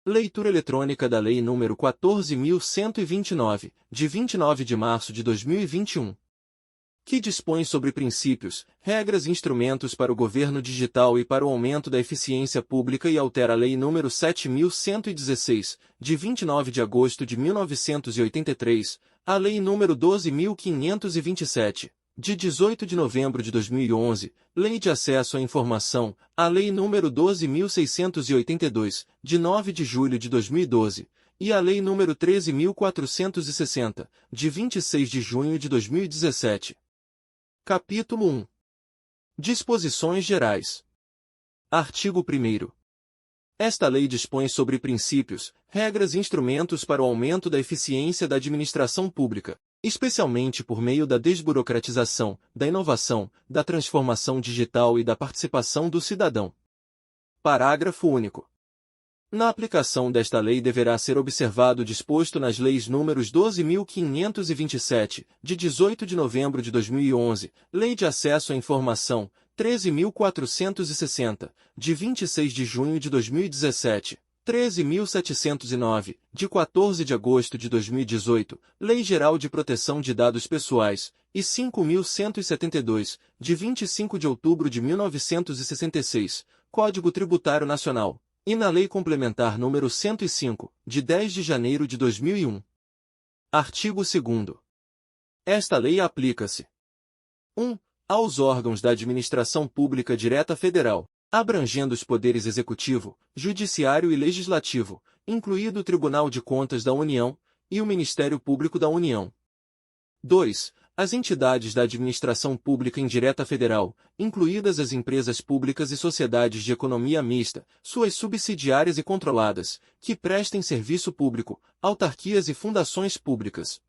Leitura eletrônica da Lei nº 14.129, de 29 de março de 2021. Que dispõe sobre princípios, regras e instrumentos para o governo digital e para o aumento da eficiência pública e altera a Lei nº 7.116, de 29 de agosto de 1983, a Lei nº 12.527, de 18 de novembro de 2011, Lei de Acesso à Informação, a Lei nº 12.682, de 9 de julho de 2012, e a Lei nº 13.460, de 26 de junho de 2017. Capítulo 1. Disposições Gerais. Artigo 1º. Esta lei dispõe sobre princípios, regras e instrumentos para o aumento da eficiência da administração pública, especialmente por meio da desburocratização, da inovação, da transformação digital e da participação do cidadão. Parágrafo único. Na aplicação desta lei deverá ser observado o disposto nas leis números 12.527, de 18 de novembro de 2011, Lei de Acesso à Informação, 13.460, de 26 de junho de 2017, 13.709, de 14 de agosto de 2018, Lei Geral de Proteção de Dados Pessoais, e 5.172, de 25 de outubro de 1966, Código Tributário Nacional, e na Lei Complementar nº 105, de 10 de janeiro de 2001. Artigo 2º. Esta lei aplica-se: 1. Aos órgãos da administração pública direta federal, abrangendo os poderes executivo, judiciário e legislativo, incluído o Tribunal de Contas da União, e o Ministério Público da União. 2. As entidades da administração pública indireta federal, incluídas as empresas públicas e sociedades de economia mista, suas subsidiárias e controladas, que prestem serviço público, autarquias e fundações públicas.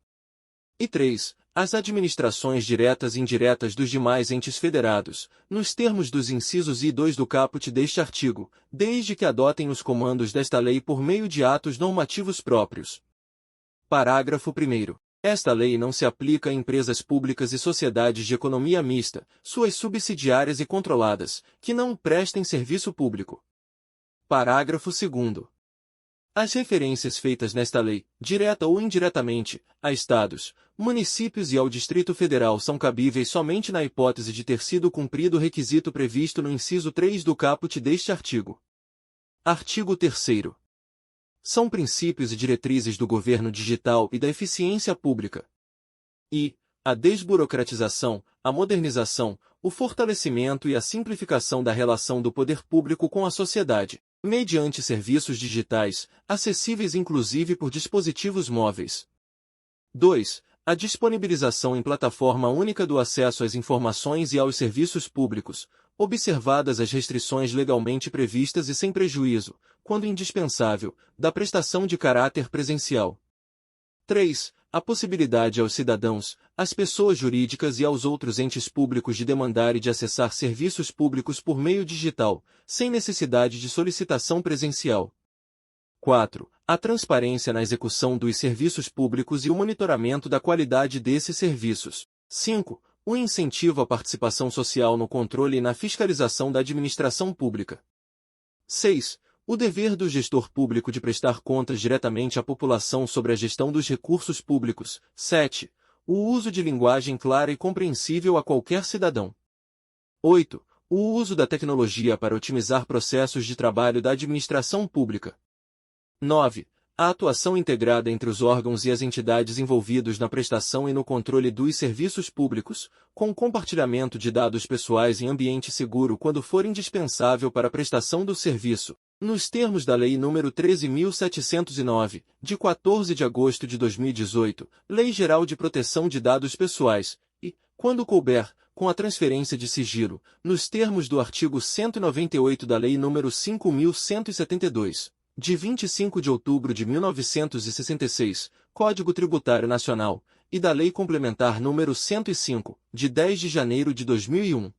E 3. As administrações diretas e indiretas dos demais entes federados, nos termos dos incisos I e 2 do caput deste artigo, desde que adotem os comandos desta lei por meio de atos normativos próprios. Parágrafo 1º. Esta lei não se aplica a empresas públicas e sociedades de economia mista, suas subsidiárias e controladas, que não prestem serviço público. Parágrafo 2º. As referências feitas nesta lei, direta ou indiretamente, a estados, municípios e ao Distrito Federal são cabíveis somente na hipótese de ter sido cumprido o requisito previsto no inciso 3 do caput deste artigo. Artigo 3º. São princípios e diretrizes do governo digital e da eficiência pública. E a desburocratização, a modernização, o fortalecimento e a simplificação da relação do poder público com a sociedade, mediante serviços digitais, acessíveis inclusive por dispositivos móveis. 2. A disponibilização em plataforma única do acesso às informações e aos serviços públicos, observadas as restrições legalmente previstas e sem prejuízo, quando indispensável, da prestação de caráter presencial. 3. A possibilidade aos cidadãos, às pessoas jurídicas e aos outros entes públicos de demandar e de acessar serviços públicos por meio digital, sem necessidade de solicitação presencial. 4. A transparência na execução dos serviços públicos e o monitoramento da qualidade desses serviços. 5. O incentivo à participação social no controle e na fiscalização da administração pública. 6. O dever do gestor público de prestar contas diretamente à população sobre a gestão dos recursos públicos. 7. O uso de linguagem clara e compreensível a qualquer cidadão. 8. O uso da tecnologia para otimizar processos de trabalho da administração pública. 9. A atuação integrada entre os órgãos e as entidades envolvidos na prestação e no controle dos serviços públicos, com compartilhamento de dados pessoais em ambiente seguro quando for indispensável para a prestação do serviço, nos termos da Lei nº 13.709, de 14 de agosto de 2018, Lei Geral de Proteção de Dados Pessoais, e, quando couber, com a transferência de sigilo, nos termos do artigo 198 da Lei nº 5.172. De 25 de outubro de 1966, Código Tributário Nacional, e da Lei Complementar nº 105, de 10 de janeiro de 2001.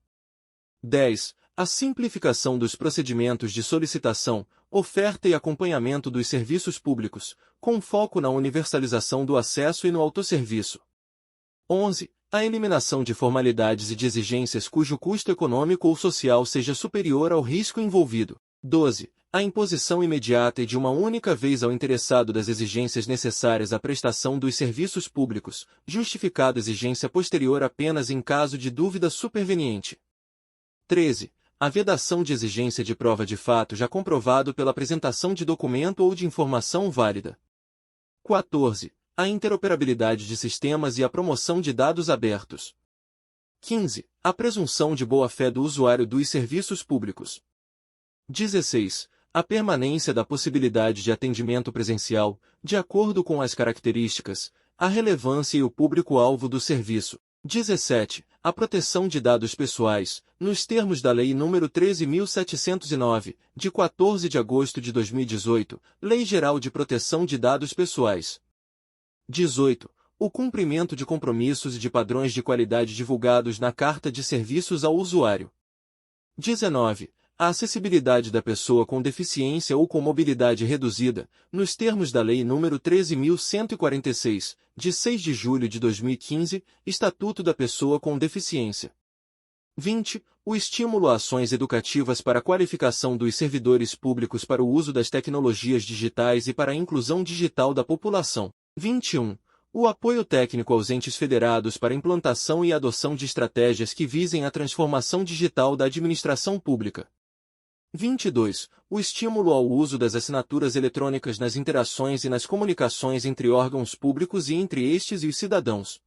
10. A simplificação dos procedimentos de solicitação, oferta e acompanhamento dos serviços públicos, com foco na universalização do acesso e no autosserviço. 11. A eliminação de formalidades e de exigências cujo custo econômico ou social seja superior ao risco envolvido. 12. A imposição imediata e de uma única vez ao interessado das exigências necessárias à prestação dos serviços públicos, justificada exigência posterior apenas em caso de dúvida superveniente. 13. A vedação de exigência de prova de fato já comprovado pela apresentação de documento ou de informação válida. 14. A interoperabilidade de sistemas e a promoção de dados abertos. 15. A presunção de boa-fé do usuário dos serviços públicos. 16. A permanência da possibilidade de atendimento presencial, de acordo com as características, a relevância e o público-alvo do serviço. 17. A proteção de dados pessoais, nos termos da Lei nº 13.709, de 14 de agosto de 2018, Lei Geral de Proteção de Dados Pessoais. 18. O cumprimento de compromissos e de padrões de qualidade divulgados na Carta de Serviços ao Usuário. 19. A acessibilidade da pessoa com deficiência ou com mobilidade reduzida, nos termos da Lei nº 13.146, de 6 de julho de 2015, Estatuto da Pessoa com Deficiência. 20. O estímulo a ações educativas para a qualificação dos servidores públicos para o uso das tecnologias digitais e para a inclusão digital da população. 21. O apoio técnico aos entes federados para a implantação e adoção de estratégias que visem a transformação digital da administração pública. 22. O estímulo ao uso das assinaturas eletrônicas nas interações e nas comunicações entre órgãos públicos e entre estes e os cidadãos.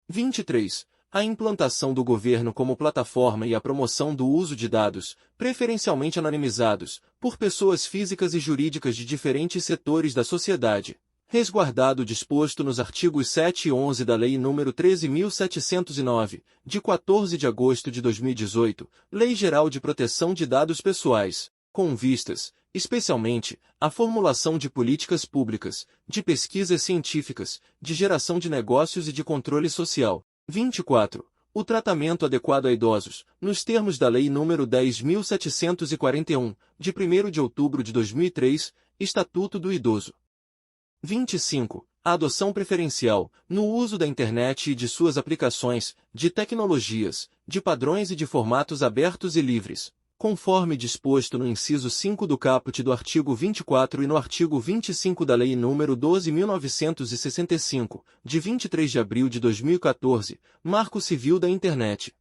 23. A implantação do governo como plataforma e a promoção do uso de dados, preferencialmente anonimizados, por pessoas físicas e jurídicas de diferentes setores da sociedade, resguardado o disposto nos artigos 7 e 11 da Lei nº 13.709, de 14 de agosto de 2018, Lei Geral de Proteção de Dados Pessoais, com vistas, especialmente, à formulação de políticas públicas, de pesquisas científicas, de geração de negócios e de controle social. 24. O tratamento adequado a idosos, nos termos da Lei nº 10.741, de 1º de outubro de 2003, Estatuto do Idoso. 25. A adoção preferencial, no uso da internet e de suas aplicações, de tecnologias, de padrões e de formatos abertos e livres, conforme disposto no inciso 5 do caput do artigo 24 e no artigo 25 da Lei nº 12.965, de 23 de abril de 2014, Marco Civil da Internet.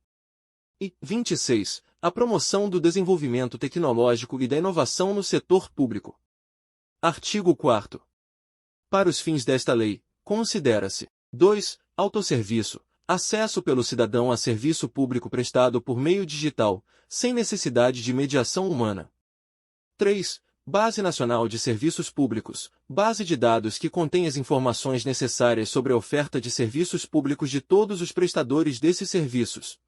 E 26. A promoção do desenvolvimento tecnológico e da inovação no setor público. Artigo 4º. Para os fins desta lei, considera-se: 2. Autosserviço, acesso pelo cidadão a serviço público prestado por meio digital, sem necessidade de mediação humana. 3. Base Nacional de Serviços Públicos, base de dados que contém as informações necessárias sobre a oferta de serviços públicos de todos os prestadores desses serviços.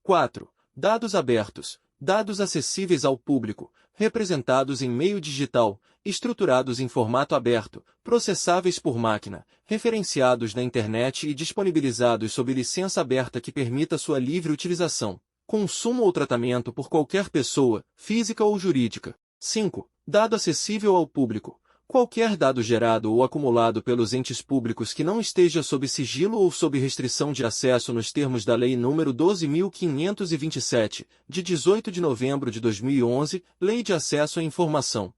4. Dados abertos, dados acessíveis ao público, representados em meio digital, estruturados em formato aberto, processáveis por máquina, referenciados na internet e disponibilizados sob licença aberta que permita sua livre utilização, consumo ou tratamento por qualquer pessoa, física ou jurídica. 5. Dado acessível ao público. Qualquer dado gerado ou acumulado pelos entes públicos que não esteja sob sigilo ou sob restrição de acesso nos termos da Lei nº 12.527, de 18 de novembro de 2011, Lei de Acesso à Informação.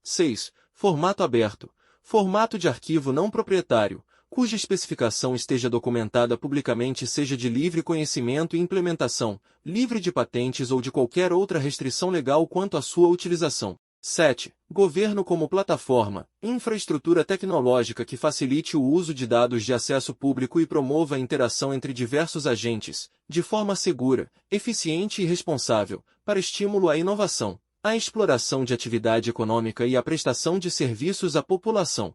6. Formato aberto. Formato de arquivo não proprietário, cuja especificação esteja documentada publicamente e seja de livre conhecimento e implementação, livre de patentes ou de qualquer outra restrição legal quanto à sua utilização. 7. Governo como plataforma, infraestrutura tecnológica que facilite o uso de dados de acesso público e promova a interação entre diversos agentes, de forma segura, eficiente e responsável, para estímulo à inovação, à exploração de atividade econômica e à prestação de serviços à população.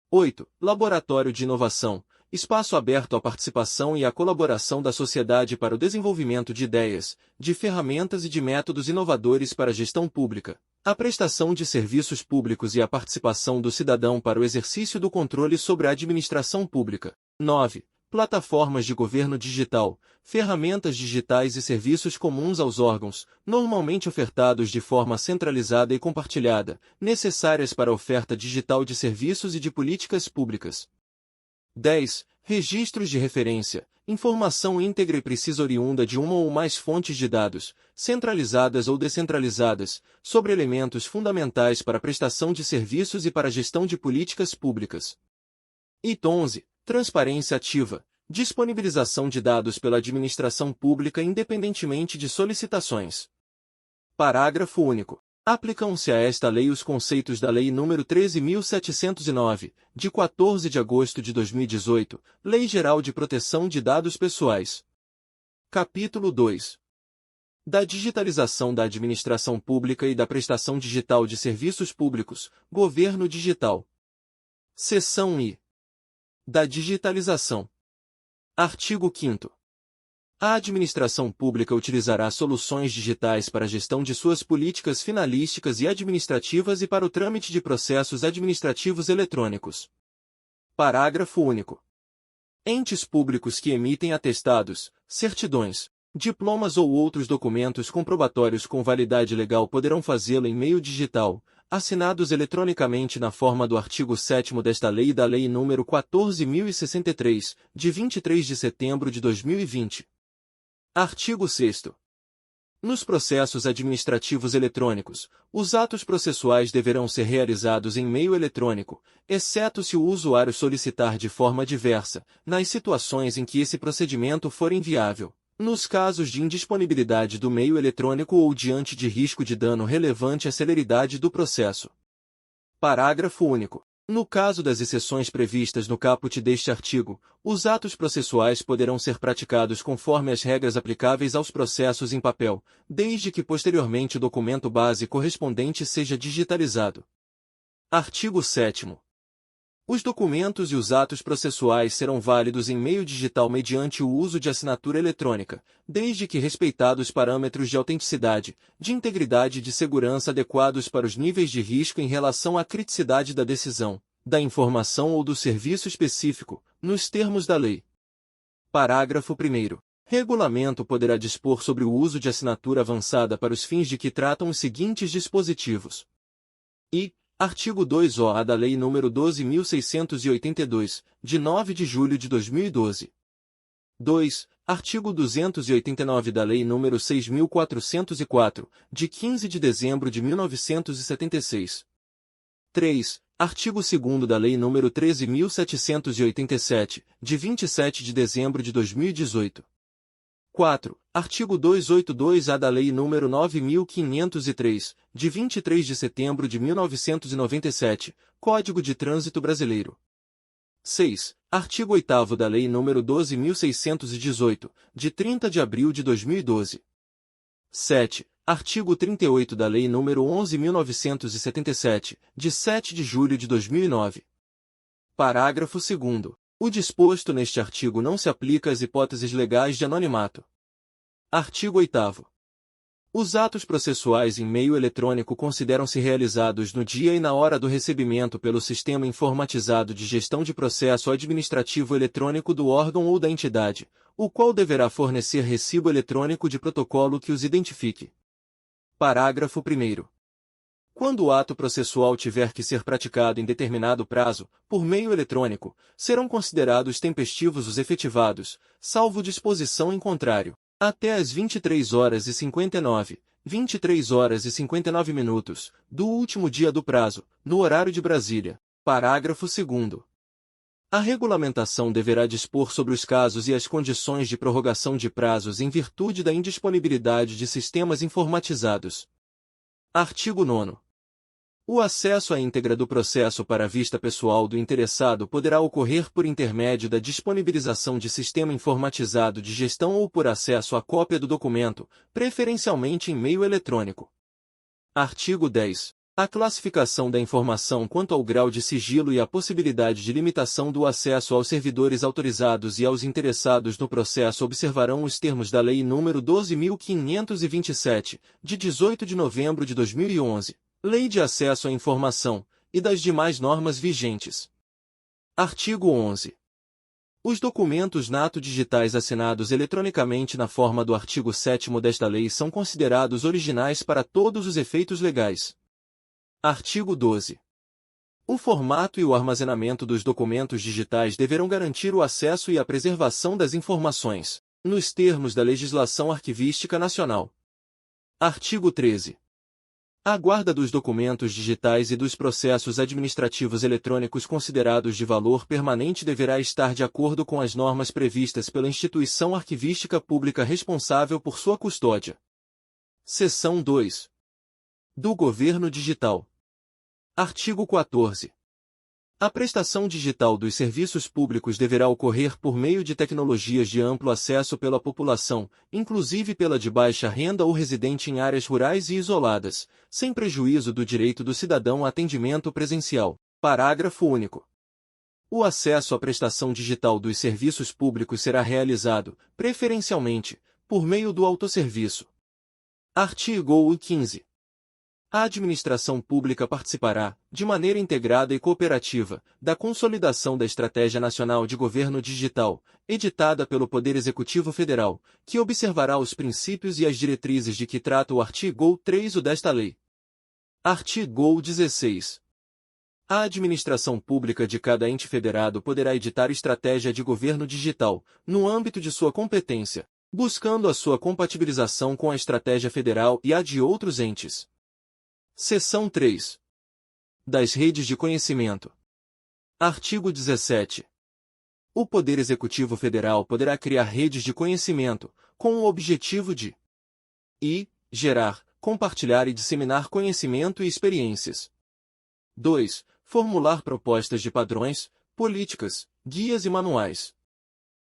8. Laboratório de inovação, espaço aberto à participação e à colaboração da sociedade para o desenvolvimento de ideias, de ferramentas e de métodos inovadores para a gestão pública, a prestação de serviços públicos e a participação do cidadão para o exercício do controle sobre a administração pública. 9. Plataformas de governo digital, ferramentas digitais e serviços comuns aos órgãos, normalmente ofertados de forma centralizada e compartilhada, necessárias para a oferta digital de serviços e de políticas públicas. 10. Registros de referência, informação íntegra e precisa oriunda de uma ou mais fontes de dados, centralizadas ou descentralizadas, sobre elementos fundamentais para a prestação de serviços e para a gestão de políticas públicas. Item 11. Transparência ativa. Disponibilização de dados pela administração pública independentemente de solicitações. Parágrafo único. Aplicam-se a esta lei os conceitos da Lei nº 13.709, de 14 de agosto de 2018, Lei Geral de Proteção de Dados Pessoais. Capítulo 2. Da digitalização da administração pública e da prestação digital de serviços públicos, Governo Digital. Seção I. Da digitalização. Artigo 5º. A administração pública utilizará soluções digitais para a gestão de suas políticas finalísticas e administrativas e para o trâmite de processos administrativos eletrônicos. Parágrafo único. Entes públicos que emitem atestados, certidões, diplomas ou outros documentos comprobatórios com validade legal poderão fazê-lo em meio digital, assinados eletronicamente na forma do artigo 7º desta lei e da Lei nº 14.063, de 23 de setembro de 2020. Artigo 6º. Nos processos administrativos eletrônicos, os atos processuais deverão ser realizados em meio eletrônico, exceto se o usuário solicitar de forma diversa, nas situações em que esse procedimento for inviável, nos casos de indisponibilidade do meio eletrônico ou diante de risco de dano relevante à celeridade do processo. Parágrafo único. No caso das exceções previstas no caput deste artigo, os atos processuais poderão ser praticados conforme as regras aplicáveis aos processos em papel, desde que posteriormente o documento base correspondente seja digitalizado. Artigo 7º. Os documentos e os atos processuais serão válidos em meio digital mediante o uso de assinatura eletrônica, desde que respeitados parâmetros de autenticidade, de integridade e de segurança adequados para os níveis de risco em relação à criticidade da decisão, da informação ou do serviço específico, nos termos da lei. Parágrafo 1º. Regulamento poderá dispor sobre o uso de assinatura avançada para os fins de que tratam os seguintes dispositivos. Artigo 2-A da Lei nº 12.682, de 9 de julho de 2012. 2. Artigo 289 da Lei nº 6.404, de 15 de dezembro de 1976. 3. Artigo 2º da Lei nº 13.787, de 27 de dezembro de 2018. 4. Artigo 282-A da Lei nº 9.503, de 23 de setembro de 1997, Código de Trânsito Brasileiro. 6. Artigo 8º da Lei nº 12.618, de 30 de abril de 2012. 7. Artigo 38 da Lei nº 11.977, de 7 de julho de 2009. Parágrafo 2º. O disposto neste artigo não se aplica às hipóteses legais de anonimato. Artigo 8º. Os atos processuais em meio eletrônico consideram-se realizados no dia e na hora do recebimento pelo Sistema Informatizado de Gestão de Processo Administrativo Eletrônico do órgão ou da entidade, o qual deverá fornecer recibo eletrônico de protocolo que os identifique. Parágrafo 1º. Quando o ato processual tiver que ser praticado em determinado prazo, por meio eletrônico, serão considerados tempestivos os efetivados, salvo disposição em contrário, até às 23h59 minutos, do último dia do prazo, no horário de Brasília. Parágrafo 2º. A regulamentação deverá dispor sobre os casos e as condições de prorrogação de prazos em virtude da indisponibilidade de sistemas informatizados. Artigo 9º. O acesso à íntegra do processo para a vista pessoal do interessado poderá ocorrer por intermédio da disponibilização de sistema informatizado de gestão ou por acesso à cópia do documento, preferencialmente em meio eletrônico. Artigo 10. A classificação da informação quanto ao grau de sigilo e a possibilidade de limitação do acesso aos servidores autorizados e aos interessados no processo observarão os termos da Lei nº 12.527, de 18 de novembro de 2011. Lei de Acesso à Informação, e das demais normas vigentes. Artigo 11. Os documentos nato digitais assinados eletronicamente na forma do artigo 7º desta lei são considerados originais para todos os efeitos legais. Artigo 12. O formato e o armazenamento dos documentos digitais deverão garantir o acesso e a preservação das informações, nos termos da legislação arquivística nacional. Artigo 13. A guarda dos documentos digitais e dos processos administrativos eletrônicos considerados de valor permanente deverá estar de acordo com as normas previstas pela instituição arquivística pública responsável por sua custódia. Seção 2. Do Governo Digital. Artigo 14. A prestação digital dos serviços públicos deverá ocorrer por meio de tecnologias de amplo acesso pela população, inclusive pela de baixa renda ou residente em áreas rurais e isoladas, sem prejuízo do direito do cidadão a atendimento presencial. Parágrafo único. O acesso à prestação digital dos serviços públicos será realizado, preferencialmente, por meio do autosserviço. Artigo 15. A administração pública participará, de maneira integrada e cooperativa, da consolidação da Estratégia Nacional de Governo Digital, editada pelo Poder Executivo Federal, que observará os princípios e as diretrizes de que trata o artigo 3 desta lei. Artigo 16. A administração pública de cada ente federado poderá editar estratégia de governo digital, no âmbito de sua competência, buscando a sua compatibilização com a estratégia federal e a de outros entes. Seção 3. Das redes de conhecimento. Artigo 17. O Poder Executivo Federal poderá criar redes de conhecimento, com o objetivo de gerar, compartilhar e disseminar conhecimento e experiências. 2. Formular propostas de padrões, políticas, guias e manuais.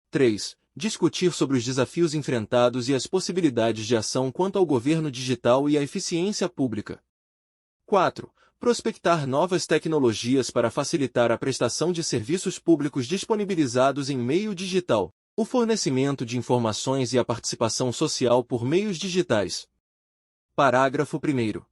3. Discutir sobre os desafios enfrentados e as possibilidades de ação quanto ao governo digital e à eficiência pública. 4. Prospectar novas tecnologias para facilitar a prestação de serviços públicos disponibilizados em meio digital, o fornecimento de informações e a participação social por meios digitais. Parágrafo 1º.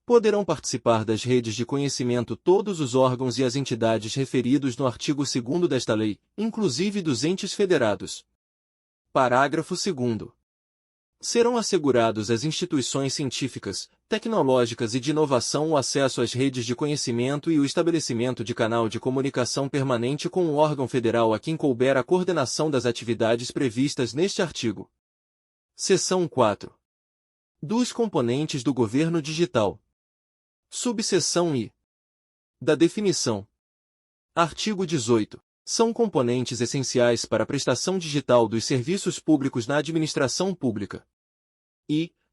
Poderão participar das redes de conhecimento todos os órgãos e as entidades referidos no artigo 2º desta lei, inclusive dos entes federados. Parágrafo 2º. Serão assegurados às instituições científicas, tecnológicas e de inovação o acesso às redes de conhecimento e o estabelecimento de canal de comunicação permanente com o órgão federal a quem couber a coordenação das atividades previstas neste artigo. Seção 4. Dos componentes do governo digital. Subseção I. Da definição. Artigo 18. São componentes essenciais para a prestação digital dos serviços públicos na administração pública.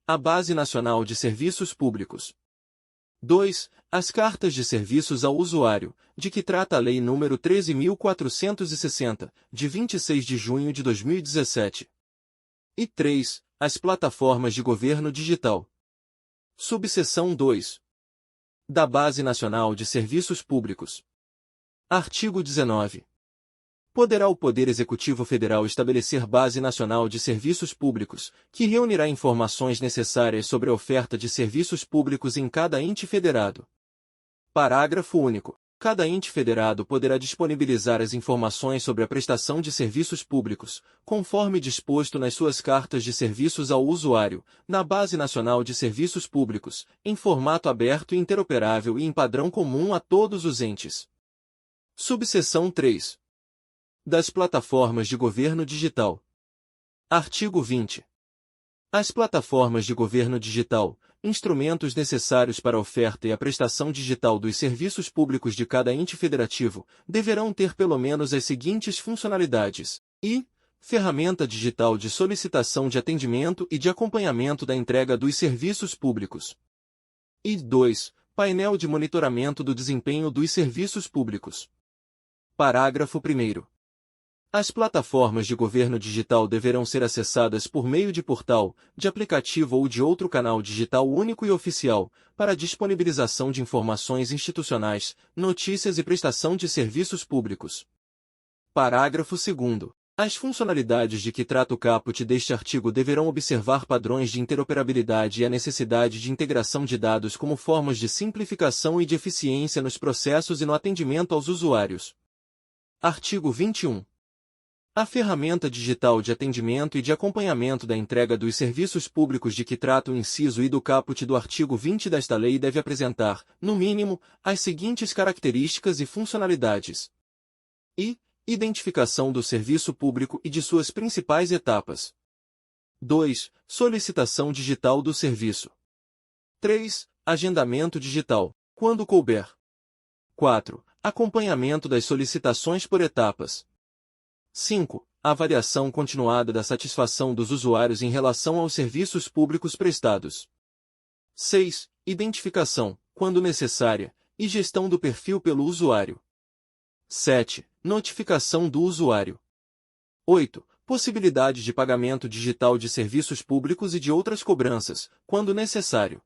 A Base Nacional de Serviços Públicos. 2. As cartas de serviços ao usuário, de que trata a Lei nº 13.460, de 26 de junho de 2017. E 3. As plataformas de governo digital. Subseção 2. Da Base Nacional de Serviços Públicos. Artigo 19. Poderá o Poder Executivo Federal estabelecer Base Nacional de Serviços Públicos, que reunirá informações necessárias sobre a oferta de serviços públicos em cada ente federado. Parágrafo único. Cada ente federado poderá disponibilizar as informações sobre a prestação de serviços públicos, conforme disposto nas suas cartas de serviços ao usuário, na Base Nacional de Serviços Públicos, em formato aberto e interoperável e em padrão comum a todos os entes. Subseção 3. Das plataformas de governo digital. Artigo 20. As plataformas de governo digital, instrumentos necessários para a oferta e a prestação digital dos serviços públicos de cada ente federativo, deverão ter pelo menos as seguintes funcionalidades: ferramenta digital de solicitação de atendimento e de acompanhamento da entrega dos serviços públicos. 2. Painel de monitoramento do desempenho dos serviços públicos. Parágrafo 1º. As plataformas de governo digital deverão ser acessadas por meio de portal, de aplicativo ou de outro canal digital único e oficial, para a disponibilização de informações institucionais, notícias e prestação de serviços públicos. Parágrafo 2º. As funcionalidades de que trata o caput deste artigo deverão observar padrões de interoperabilidade e a necessidade de integração de dados como formas de simplificação e de eficiência nos processos e no atendimento aos usuários. Artigo 21. A ferramenta digital de atendimento e de acompanhamento da entrega dos serviços públicos de que trata o inciso I do caput do artigo 20 desta lei deve apresentar, no mínimo, as seguintes características e funcionalidades. I. Identificação do serviço público e de suas principais etapas. 2. Solicitação digital do serviço. 3. Agendamento digital, quando couber. 4. Acompanhamento das solicitações por etapas. 5. Avaliação continuada da satisfação dos usuários em relação aos serviços públicos prestados. 6. Identificação, quando necessária, e gestão do perfil pelo usuário. 7. Notificação do usuário. 8. Possibilidade de pagamento digital de serviços públicos e de outras cobranças, quando necessário.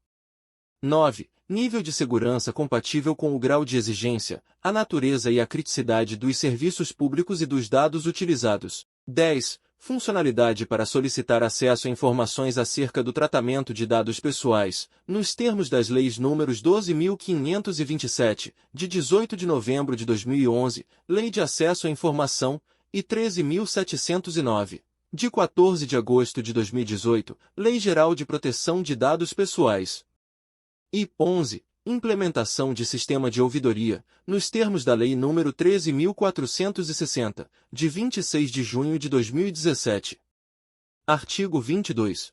9. Nível de segurança compatível com o grau de exigência, a natureza e a criticidade dos serviços públicos e dos dados utilizados. 10. Funcionalidade para solicitar acesso a informações acerca do tratamento de dados pessoais, nos termos das leis números 12.527, de 18 de novembro de 2011, Lei de Acesso à Informação, e 13.709, de 14 de agosto de 2018, Lei Geral de Proteção de Dados Pessoais. E 11. Implementação de sistema de ouvidoria, nos termos da Lei nº 13.460, de 26 de junho de 2017. Artigo 22.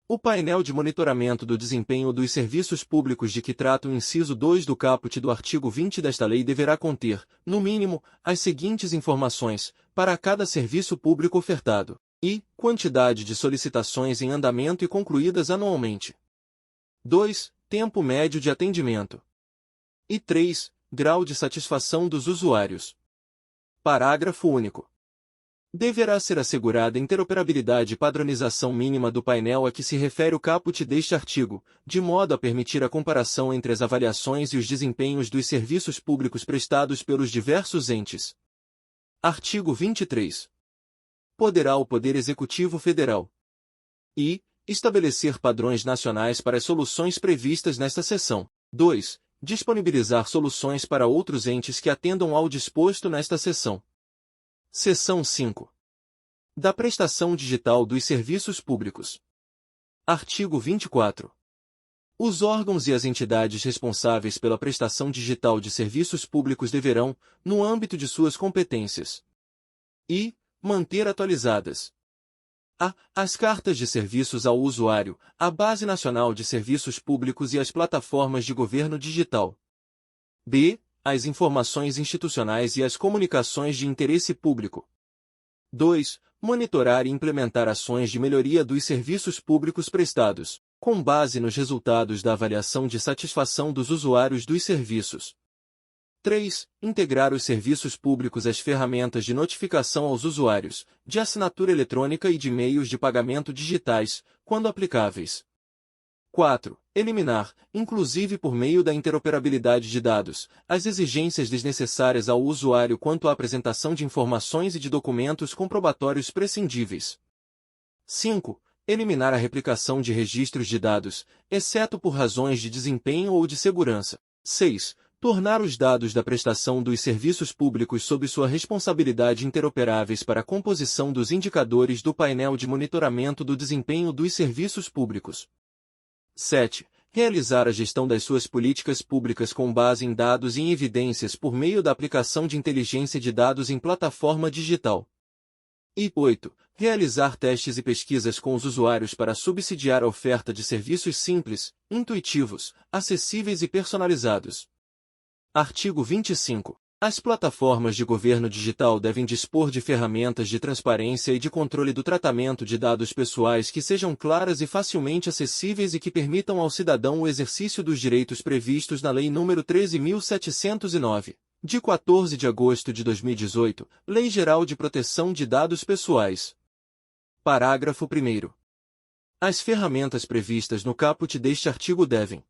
O painel de monitoramento do desempenho dos serviços públicos de que trata o inciso 2 do caput do artigo 20 desta lei deverá conter, no mínimo, as seguintes informações, para cada serviço público ofertado. I. Quantidade de solicitações em andamento e concluídas anualmente. 2. Tempo médio de atendimento. E 3. Grau de satisfação dos usuários. Parágrafo único. Deverá ser assegurada interoperabilidade e padronização mínima do painel a que se refere o caput deste artigo, de modo a permitir a comparação entre as avaliações e os desempenhos dos serviços públicos prestados pelos diversos entes. Artigo 23. Poderá o Poder Executivo Federal I. Estabelecer padrões nacionais para as soluções previstas nesta seção. 2. Disponibilizar soluções para outros entes que atendam ao disposto nesta seção. Seção 5. Da prestação digital dos serviços públicos. Artigo 24. Os órgãos e as entidades responsáveis pela prestação digital de serviços públicos deverão, no âmbito de suas competências, e manter atualizadas a. As cartas de serviços ao usuário, a Base Nacional de Serviços Públicos e as plataformas de governo digital. B. As informações institucionais e as comunicações de interesse público. 2. Monitorar e implementar ações de melhoria dos serviços públicos prestados, com base nos resultados da avaliação de satisfação dos usuários dos serviços. 3. Integrar os serviços públicos às ferramentas de notificação aos usuários, de assinatura eletrônica e de meios de pagamento digitais, quando aplicáveis. 4. Eliminar, inclusive por meio da interoperabilidade de dados, as exigências desnecessárias ao usuário quanto à apresentação de informações e de documentos comprobatórios prescindíveis. 5. Eliminar a replicação de registros de dados, exceto por razões de desempenho ou de segurança. 6. Tornar os dados da prestação dos serviços públicos sob sua responsabilidade interoperáveis para a composição dos indicadores do painel de monitoramento do desempenho dos serviços públicos. 7. Realizar a gestão das suas políticas públicas com base em dados e em evidências por meio da aplicação de inteligência de dados em plataforma digital. E 8. Realizar testes e pesquisas com os usuários para subsidiar a oferta de serviços simples, intuitivos, acessíveis e personalizados. Artigo 25. As plataformas de governo digital devem dispor de ferramentas de transparência e de controle do tratamento de dados pessoais que sejam claras e facilmente acessíveis e que permitam ao cidadão o exercício dos direitos previstos na Lei nº 13.709, de 14 de agosto de 2018, Lei Geral de Proteção de Dados Pessoais. Parágrafo 1º. As ferramentas previstas no caput deste artigo devem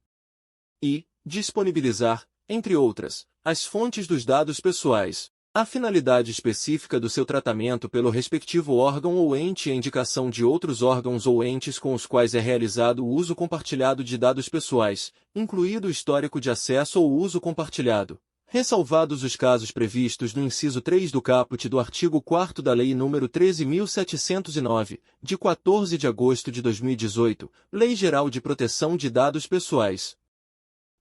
e disponibilizar, entre outras, as fontes dos dados pessoais, a finalidade específica do seu tratamento pelo respectivo órgão ou ente e a indicação de outros órgãos ou entes com os quais é realizado o uso compartilhado de dados pessoais, incluído o histórico de acesso ou uso compartilhado, ressalvados os casos previstos no inciso 3 do caput do artigo 4º da Lei nº 13.709, de 14 de agosto de 2018, Lei Geral de Proteção de Dados Pessoais.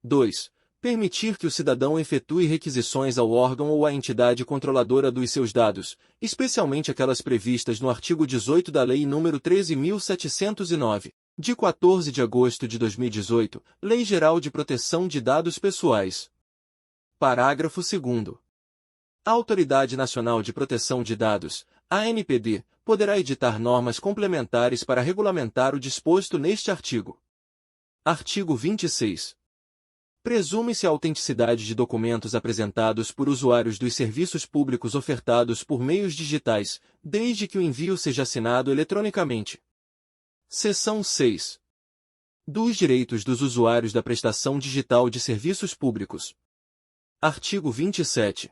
2. Permitir que o cidadão efetue requisições ao órgão ou à entidade controladora dos seus dados, especialmente aquelas previstas no artigo 18 da Lei nº 13.709, de 14 de agosto de 2018, Lei Geral de Proteção de Dados Pessoais. Parágrafo 2º. A Autoridade Nacional de Proteção de Dados, ANPD, poderá editar normas complementares para regulamentar o disposto neste artigo. Artigo 26. Presume-se a autenticidade de documentos apresentados por usuários dos serviços públicos ofertados por meios digitais, desde que o envio seja assinado eletronicamente. Seção 6. Dos direitos dos usuários da prestação digital de serviços públicos. Artigo 27.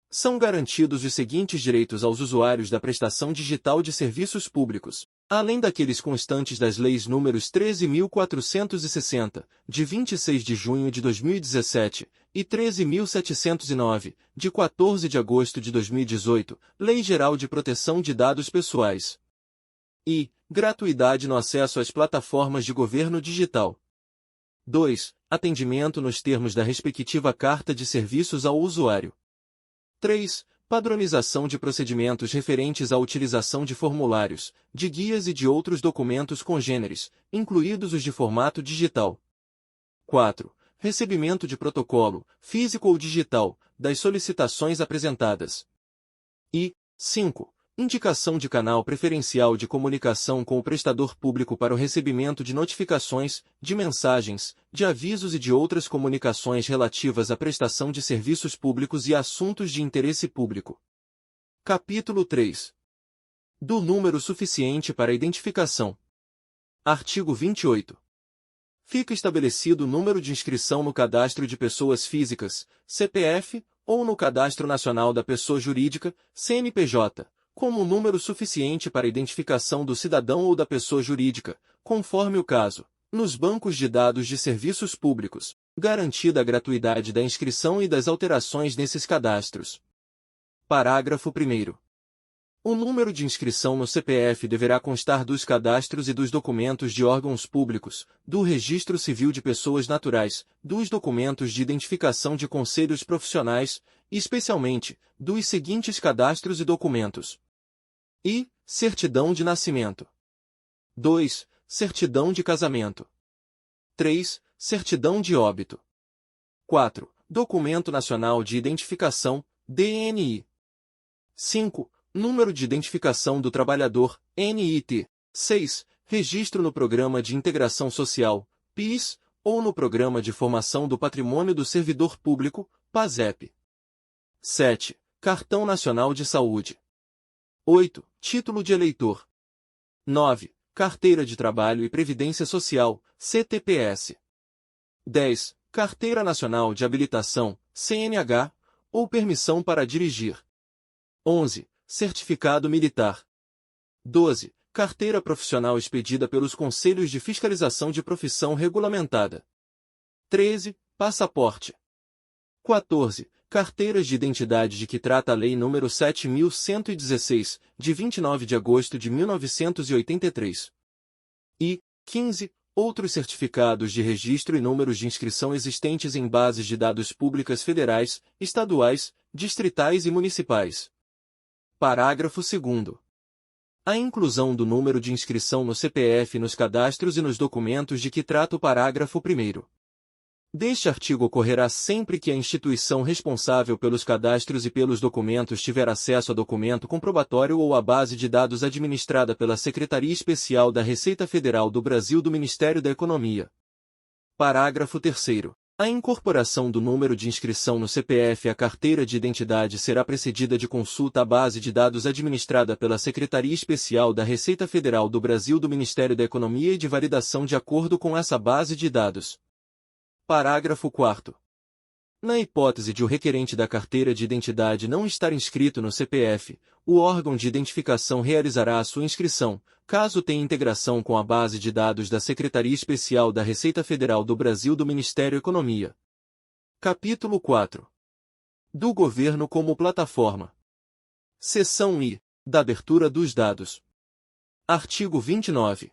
São garantidos os seguintes direitos aos usuários da prestação digital de serviços públicos, além daqueles constantes das leis números 13.460, de 26 de junho de 2017, e 13.709, de 14 de agosto de 2018, Lei Geral de Proteção de Dados Pessoais. E gratuidade no acesso às plataformas de governo digital. 2. Atendimento nos termos da respectiva carta de serviços ao usuário. 3. Padronização de procedimentos referentes à utilização de formulários, de guias e de outros documentos congêneres, incluídos os de formato digital. 4. Recebimento de protocolo, físico ou digital, das solicitações apresentadas. E 5. Indicação de canal preferencial de comunicação com o prestador público para o recebimento de notificações, de mensagens, de avisos e de outras comunicações relativas à prestação de serviços públicos e assuntos de interesse público. Capítulo 3. Do número suficiente para identificação. Artigo 28. Fica estabelecido o número de inscrição no Cadastro de Pessoas Físicas, CPF, ou no Cadastro Nacional da Pessoa Jurídica, CNPJ, como um número suficiente para a identificação do cidadão ou da pessoa jurídica, conforme o caso, nos bancos de dados de serviços públicos, garantida a gratuidade da inscrição e das alterações nesses cadastros. Parágrafo 1º. O número de inscrição no CPF deverá constar dos cadastros e dos documentos de órgãos públicos, do Registro Civil de Pessoas Naturais, dos documentos de identificação de conselhos profissionais, e especialmente, dos seguintes cadastros e documentos. I. Certidão de nascimento. 2. Certidão de casamento. 3. Certidão de óbito. 4. Documento Nacional de Identificação, DNI. 5. Número de Identificação do Trabalhador, NIT. 6. Registro no Programa de Integração Social, PIS, ou no Programa de Formação do Patrimônio do Servidor Público, PASEP. 7. Cartão Nacional de Saúde. 8. Título de eleitor. 9. Carteira de Trabalho e Previdência Social, CTPS. 10. Carteira Nacional de Habilitação, CNH, ou permissão para dirigir. 11. Certificado militar. 12. Carteira profissional expedida pelos Conselhos de Fiscalização de Profissão regulamentada. 13. Passaporte. 14. Carteiras de identidade de que trata a Lei nº 7.116, de 29 de agosto de 1983. E 15. Outros certificados de registro e números de inscrição existentes em bases de dados públicas federais, estaduais, distritais e municipais. Parágrafo 2º. A inclusão do número de inscrição no CPF nos cadastros e nos documentos de que trata o parágrafo 1º deste artigo ocorrerá sempre que a instituição responsável pelos cadastros e pelos documentos tiver acesso a documento comprobatório ou à base de dados administrada pela Secretaria Especial da Receita Federal do Brasil do Ministério da Economia. Parágrafo 3º. A incorporação do número de inscrição no CPF à carteira de identidade será precedida de consulta à base de dados administrada pela Secretaria Especial da Receita Federal do Brasil do Ministério da Economia e de validação de acordo com essa base de dados. Parágrafo 4º. Na hipótese de o requerente da carteira de identidade não estar inscrito no CPF, o órgão de identificação realizará a sua inscrição, caso tenha integração com a base de dados da Secretaria Especial da Receita Federal do Brasil do Ministério da Economia. Capítulo 4. do governo como plataforma. Seção I. Da abertura dos dados. Artigo 29.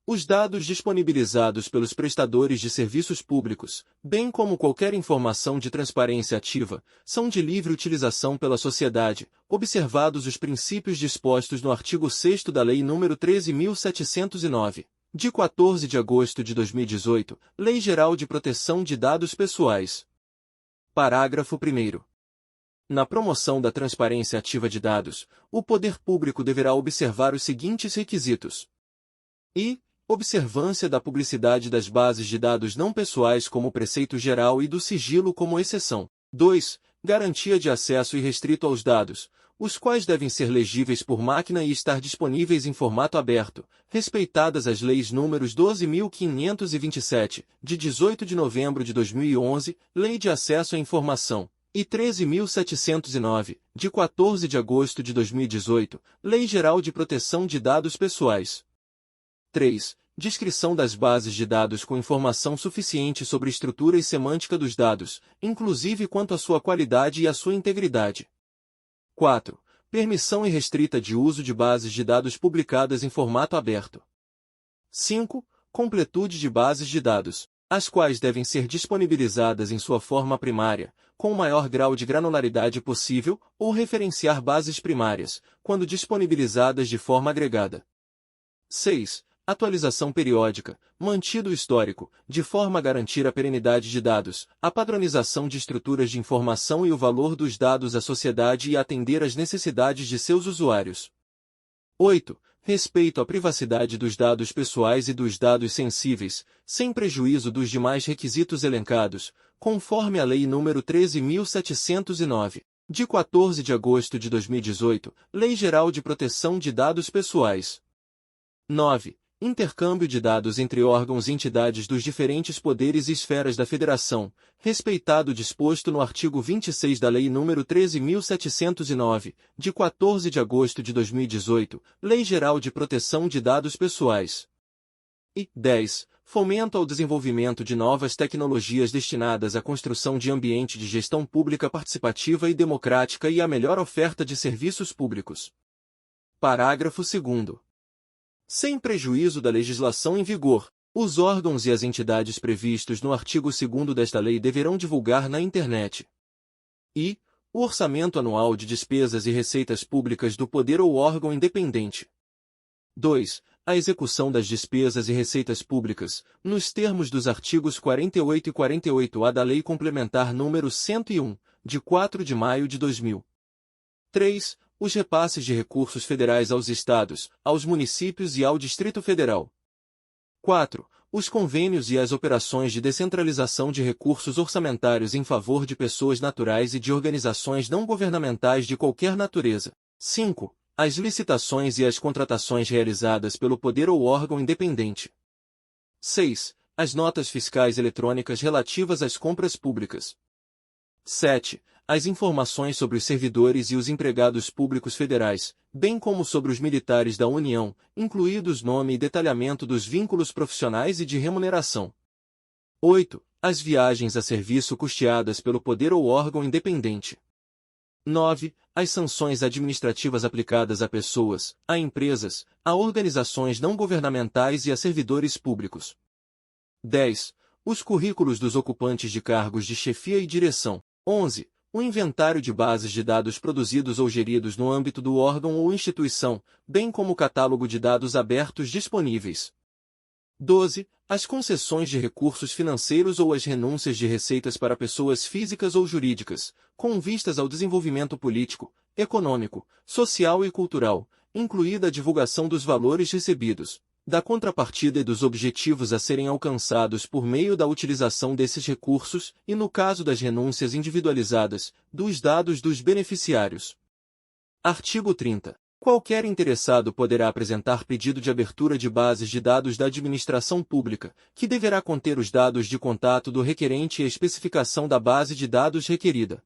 Os dados disponibilizados pelos prestadores de serviços públicos, bem como qualquer informação de transparência ativa, são de livre utilização pela sociedade, observados os princípios dispostos no artigo 6º da Lei nº 13.709, de 14 de agosto de 2018, Lei Geral de Proteção de Dados Pessoais. Parágrafo 1º. Na promoção da transparência ativa de dados, o poder público deverá observar os seguintes requisitos: i. Observância da publicidade das bases de dados não pessoais como preceito geral e do sigilo como exceção. 2. Garantia de acesso irrestrito aos dados, os quais devem ser legíveis por máquina e estar disponíveis em formato aberto, respeitadas as leis números 12.527, de 18 de novembro de 2011, Lei de Acesso à Informação, e 13.709, de 14 de agosto de 2018, Lei Geral de Proteção de Dados Pessoais. 3. Descrição das bases de dados com informação suficiente sobre estrutura e semântica dos dados, inclusive quanto à sua qualidade e à sua integridade. 4. Permissão irrestrita de uso de bases de dados publicadas em formato aberto. 5. Completude de bases de dados, as quais devem ser disponibilizadas em sua forma primária, com o maior grau de granularidade possível, ou referenciar bases primárias, quando disponibilizadas de forma agregada. 6. Atualização periódica, mantido o histórico, de forma a garantir a perenidade de dados, a padronização de estruturas de informação e o valor dos dados à sociedade e atender às necessidades de seus usuários. 8. Respeito à privacidade dos dados pessoais e dos dados sensíveis, sem prejuízo dos demais requisitos elencados, conforme a Lei nº 13.709, de 14 de agosto de 2018, Lei Geral de Proteção de Dados Pessoais. 9. Intercâmbio de dados entre órgãos e entidades dos diferentes poderes e esferas da Federação, respeitado o disposto no artigo 26 da Lei nº 13.709, de 14 de agosto de 2018, Lei Geral de Proteção de Dados Pessoais. E 10. Fomento ao desenvolvimento de novas tecnologias destinadas à construção de ambiente de gestão pública participativa e democrática e à melhor oferta de serviços públicos. Parágrafo 2º. Sem prejuízo da legislação em vigor, os órgãos e as entidades previstos no artigo 2º desta lei deverão divulgar na internet e o orçamento anual de despesas e receitas públicas do poder ou órgão independente. 2. A execução das despesas e receitas públicas, nos termos dos artigos 48 e 48-A da Lei Complementar nº 101, de 4 de maio de 2000. 3. Os repasses de recursos federais aos estados, aos municípios e ao Distrito Federal. 4. Os convênios e as operações de descentralização de recursos orçamentários em favor de pessoas naturais e de organizações não governamentais de qualquer natureza. 5. As licitações e as contratações realizadas pelo poder ou órgão independente. 6. As notas fiscais eletrônicas relativas às compras públicas. 7. As informações sobre os servidores e os empregados públicos federais, bem como sobre os militares da União, incluídos nome e detalhamento dos vínculos profissionais e de remuneração. 8. As viagens a serviço custeadas pelo poder ou órgão independente. 9. As sanções administrativas aplicadas a pessoas, a empresas, a organizações não governamentais e a servidores públicos. 10. Os currículos dos ocupantes de cargos de chefia e direção. 11. O inventário de bases de dados produzidos ou geridos no âmbito do órgão ou instituição, bem como o catálogo de dados abertos disponíveis. 12. As concessões de recursos financeiros ou as renúncias de receitas para pessoas físicas ou jurídicas, com vistas ao desenvolvimento político, econômico, social e cultural, incluída a divulgação dos valores recebidos, da contrapartida e dos objetivos a serem alcançados por meio da utilização desses recursos e, no caso das renúncias individualizadas, dos dados dos beneficiários. Artigo 30. Qualquer interessado poderá apresentar pedido de abertura de bases de dados da administração pública, que deverá conter os dados de contato do requerente e a especificação da base de dados requerida.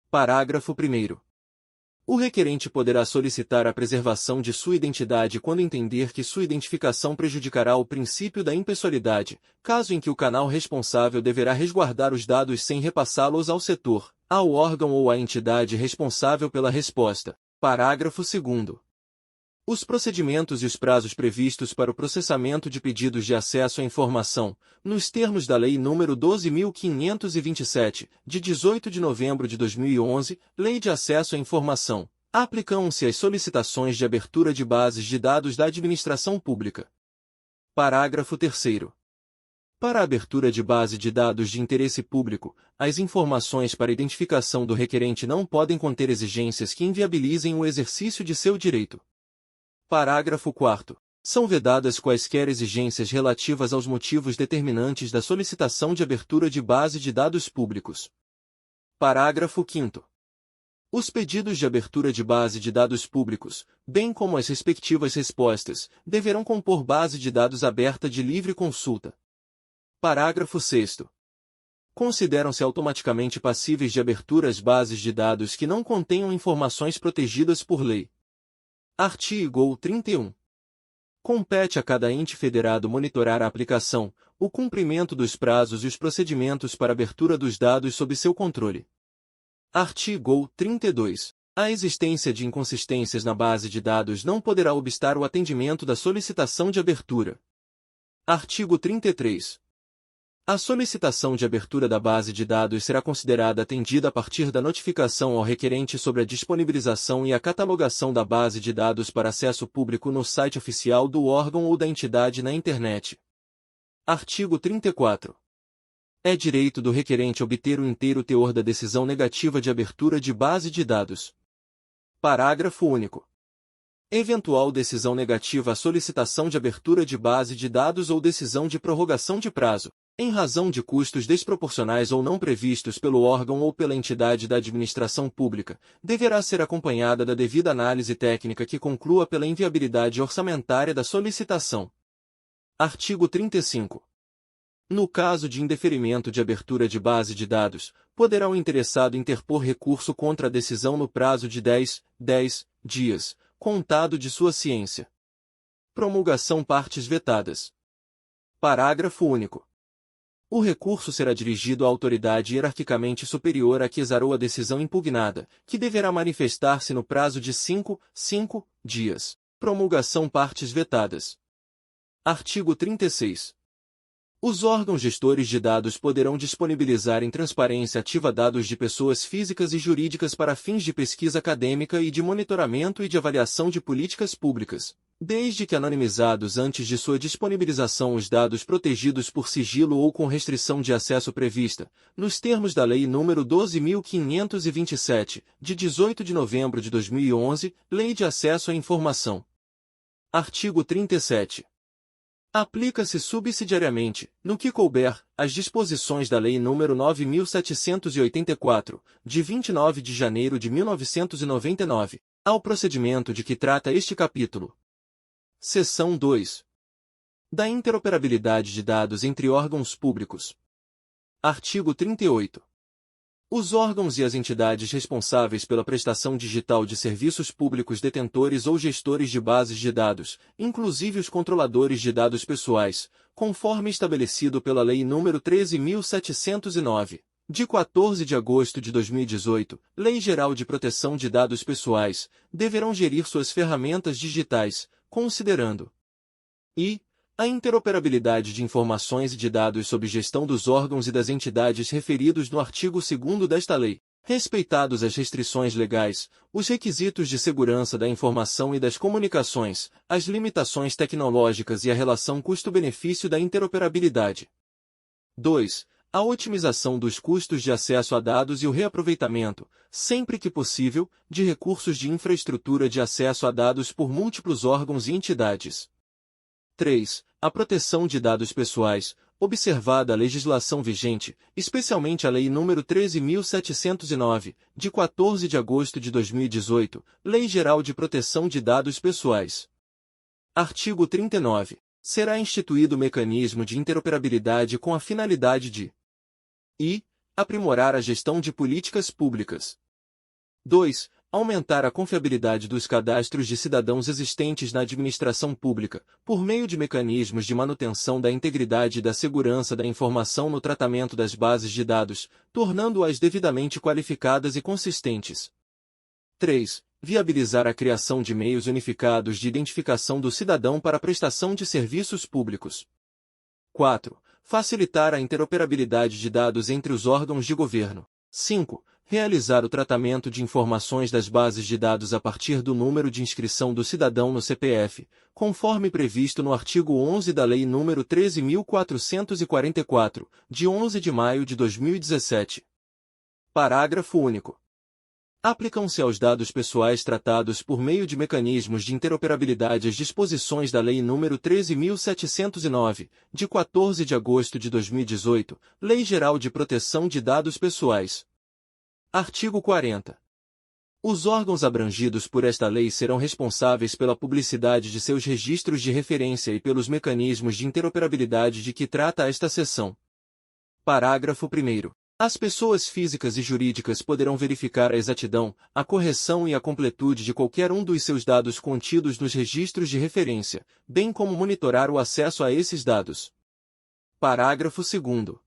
Parágrafo 1º. O requerente poderá solicitar a preservação de sua identidade quando entender que sua identificação prejudicará o princípio da impessoalidade, caso em que o canal responsável deverá resguardar os dados sem repassá-los ao setor ao órgão ou à entidade responsável pela resposta. Parágrafo 2º. Os procedimentos e os prazos previstos para o processamento de pedidos de acesso à informação, nos termos da Lei nº 12.527, de 18 de novembro de 2011, Lei de Acesso à Informação, aplicam-se às solicitações de abertura de bases de dados da administração pública. Parágrafo 3º. Para a abertura de base de dados de interesse público, as informações para identificação do requerente não podem conter exigências que inviabilizem o exercício de seu direito. Parágrafo 4º. São vedadas quaisquer exigências relativas aos motivos determinantes da solicitação de abertura de base de dados públicos. Parágrafo 5º. Os pedidos de abertura de base de dados públicos, bem como as respectivas respostas, deverão compor base de dados aberta de livre consulta. Parágrafo 6º. Consideram-se automaticamente passíveis de abertura as bases de dados que não contenham informações protegidas por lei. Artigo 31. Compete a cada ente federado monitorar a aplicação, o cumprimento dos prazos e os procedimentos para abertura dos dados sob seu controle. Artigo 32. A existência de inconsistências na base de dados não poderá obstar o atendimento da solicitação de abertura. Artigo 33. A solicitação de abertura da base de dados será considerada atendida a partir da notificação ao requerente sobre a disponibilização e a catalogação da base de dados para acesso público no site oficial do órgão ou da entidade na internet. Artigo 34. É direito do requerente obter o inteiro teor da decisão negativa de abertura de base de dados. Parágrafo único. Eventual decisão negativa à solicitação de abertura de base de dados ou decisão de prorrogação de prazo, em razão de custos desproporcionais ou não previstos pelo órgão ou pela entidade da administração pública, deverá ser acompanhada da devida análise técnica que conclua pela inviabilidade orçamentária da solicitação. Artigo 35. No caso de indeferimento de abertura de base de dados, poderá o interessado interpor recurso contra a decisão no prazo de 10 dias, contado de sua ciência. Promulgação partes vetadas. Parágrafo único. O recurso será dirigido à autoridade hierarquicamente superior a que exarou a decisão impugnada, que deverá manifestar-se no prazo de 5 dias. Promulgação partes vetadas. Artigo 36. Os órgãos gestores de dados poderão disponibilizar em transparência ativa dados de pessoas físicas e jurídicas para fins de pesquisa acadêmica e de monitoramento e de avaliação de políticas públicas, desde que anonimizados antes de sua disponibilização os dados protegidos por sigilo ou com restrição de acesso prevista, nos termos da Lei nº 12.527, de 18 de novembro de 2011, Lei de Acesso à Informação. Artigo 37. Aplica-se subsidiariamente, no que couber, as disposições da Lei nº 9.784, de 29 de janeiro de 1999, ao procedimento de que trata este capítulo. Seção 2. Da interoperabilidade de dados entre órgãos públicos. Artigo 38. Os órgãos e as entidades responsáveis pela prestação digital de serviços públicos detentores ou gestores de bases de dados, inclusive os controladores de dados pessoais, conforme estabelecido pela Lei nº 13.709, de 14 de agosto de 2018, Lei Geral de Proteção de Dados Pessoais, deverão gerir suas ferramentas digitais, considerando a interoperabilidade de informações e de dados sob gestão dos órgãos e das entidades referidos no artigo 2º desta lei, respeitados as restrições legais, os requisitos de segurança da informação e das comunicações, as limitações tecnológicas e a relação custo-benefício da interoperabilidade. 2. A otimização dos custos de acesso a dados e o reaproveitamento, sempre que possível, de recursos de infraestrutura de acesso a dados por múltiplos órgãos e entidades. 3. A proteção de dados pessoais, observada a legislação vigente, especialmente a Lei nº 13.709, de 14 de agosto de 2018, Lei Geral de Proteção de Dados Pessoais. Artigo 39. Será instituído mecanismo de interoperabilidade com a finalidade de aprimorar a gestão de políticas públicas. 2. aumentar a confiabilidade dos cadastros de cidadãos existentes na administração pública, por meio de mecanismos de manutenção da integridade e da segurança da informação no tratamento das bases de dados, tornando-as devidamente qualificadas e consistentes. 3. Viabilizar a criação de meios unificados de identificação do cidadão para a prestação de serviços públicos. 4. Facilitar a interoperabilidade de dados entre os órgãos de governo. 5. Realizar o tratamento de informações das bases de dados a partir do número de inscrição do cidadão no CPF, conforme previsto no artigo 11 da Lei nº 13.444, de 11 de maio de 2017. Parágrafo único. Aplicam-se aos dados pessoais tratados por meio de mecanismos de interoperabilidade as disposições da Lei nº 13.709, de 14 de agosto de 2018, Lei Geral de Proteção de Dados Pessoais. Artigo 40. Os órgãos abrangidos por esta lei serão responsáveis pela publicidade de seus registros de referência e pelos mecanismos de interoperabilidade de que trata esta seção. Parágrafo 1º. As pessoas físicas e jurídicas poderão verificar a exatidão, a correção e a completude de qualquer um dos seus dados contidos nos registros de referência, bem como monitorar o acesso a esses dados. Parágrafo 2º.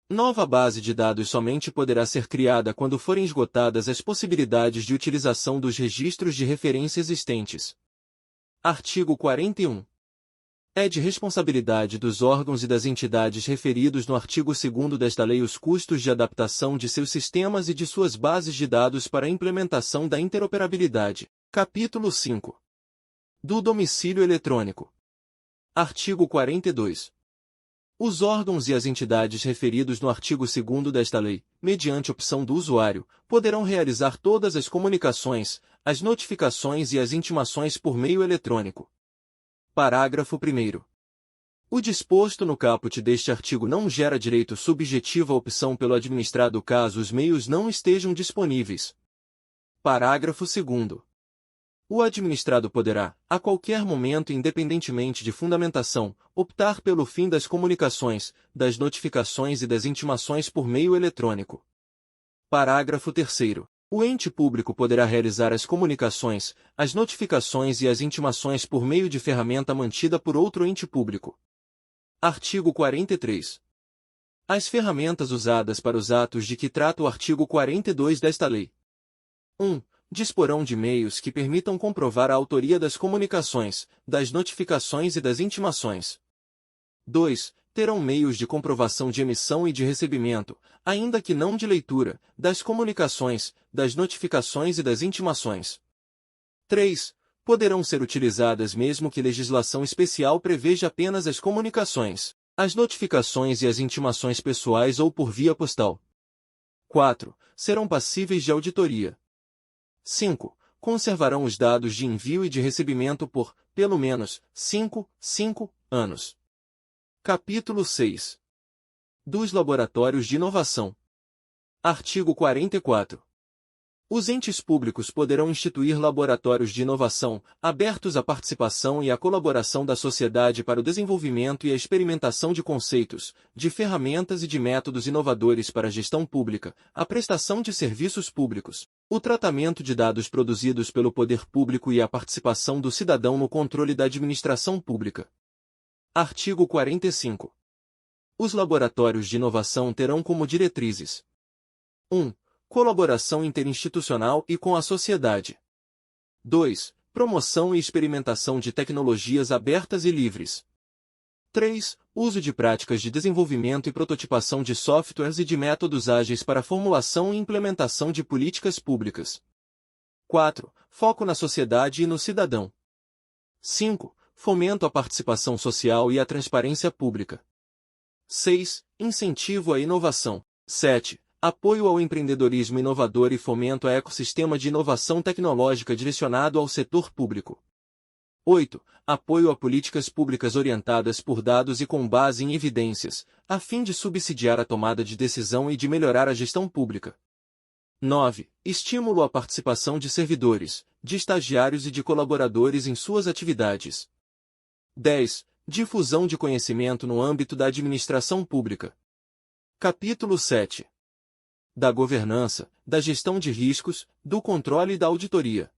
Nova base de dados somente poderá ser criada quando forem esgotadas as possibilidades de utilização dos registros de referência existentes. Artigo 41. É de responsabilidade dos órgãos e das entidades referidos no artigo 2º desta lei os custos de adaptação de seus sistemas e de suas bases de dados para a implementação da interoperabilidade. Capítulo 5. Do domicílio eletrônico. Artigo 42. Os órgãos e as entidades referidos no artigo 2º desta lei, mediante opção do usuário, poderão realizar todas as comunicações, as notificações e as intimações por meio eletrônico. Parágrafo 1º. O disposto no caput deste artigo não gera direito subjetivo à opção pelo administrado caso os meios não estejam disponíveis. Parágrafo 2º. O administrado poderá, a qualquer momento independentemente de fundamentação, optar pelo fim das comunicações, das notificações e das intimações por meio eletrônico. Parágrafo 3º. O ente público poderá realizar as comunicações, as notificações e as intimações por meio de ferramenta mantida por outro ente público. Artigo 43. As ferramentas usadas para os atos de que trata o artigo 42 desta lei. 1. Disporão de meios que permitam comprovar a autoria das comunicações, das notificações e das intimações. 2. Terão meios de comprovação de emissão e de recebimento, ainda que não de leitura, das comunicações, das notificações e das intimações. 3. Poderão ser utilizadas mesmo que legislação especial preveja apenas as comunicações, as notificações e as intimações pessoais ou por via postal. 4. Serão passíveis de auditoria. 5. Conservarão os dados de envio e de recebimento por, pelo menos, 5 anos. Capítulo 6. Dos laboratórios de inovação. Artigo 44. Os entes públicos poderão instituir laboratórios de inovação, abertos à participação e à colaboração da sociedade para o desenvolvimento e a experimentação de conceitos, de ferramentas e de métodos inovadores para a gestão pública, a prestação de serviços públicos, o tratamento de dados produzidos pelo poder público e a participação do cidadão no controle da administração pública. Artigo 45. Os laboratórios de inovação terão como diretrizes: 1. Colaboração interinstitucional e com a sociedade. 2. Promoção e experimentação de tecnologias abertas e livres. 3. Uso de práticas de desenvolvimento e prototipação de softwares e de métodos ágeis para formulação e implementação de políticas públicas. 4. Foco na sociedade e no cidadão. 5. Fomento à participação social e à transparência pública. 6. Incentivo à inovação. 7. Apoio ao empreendedorismo inovador e fomento ao ecossistema de inovação tecnológica direcionado ao setor público. 8. Apoio a políticas públicas orientadas por dados e com base em evidências, a fim de subsidiar a tomada de decisão e de melhorar a gestão pública. 9. Estímulo à participação de servidores, de estagiários e de colaboradores em suas atividades. 10. Difusão de conhecimento no âmbito da administração pública. Capítulo 7. da governança, da gestão de riscos, do controle e da auditoria.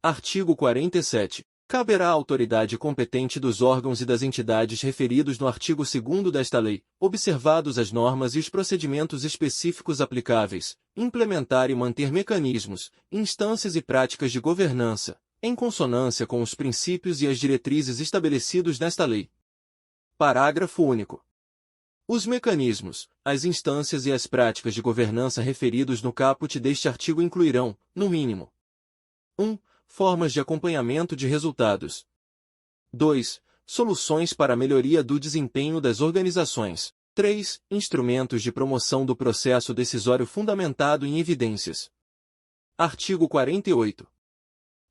Artigo 47. Caberá à autoridade competente dos órgãos e das entidades referidos no artigo 2º desta lei, observados as normas e os procedimentos específicos aplicáveis, implementar e manter mecanismos, instâncias e práticas de governança, em consonância com os princípios e as diretrizes estabelecidos nesta lei. Parágrafo único. Os mecanismos, as instâncias e as práticas de governança referidos no caput deste artigo incluirão, no mínimo: 1. Formas de acompanhamento de resultados. 2. Soluções para a melhoria do desempenho das organizações. 3. Instrumentos de promoção do processo decisório fundamentado em evidências. Artigo 48.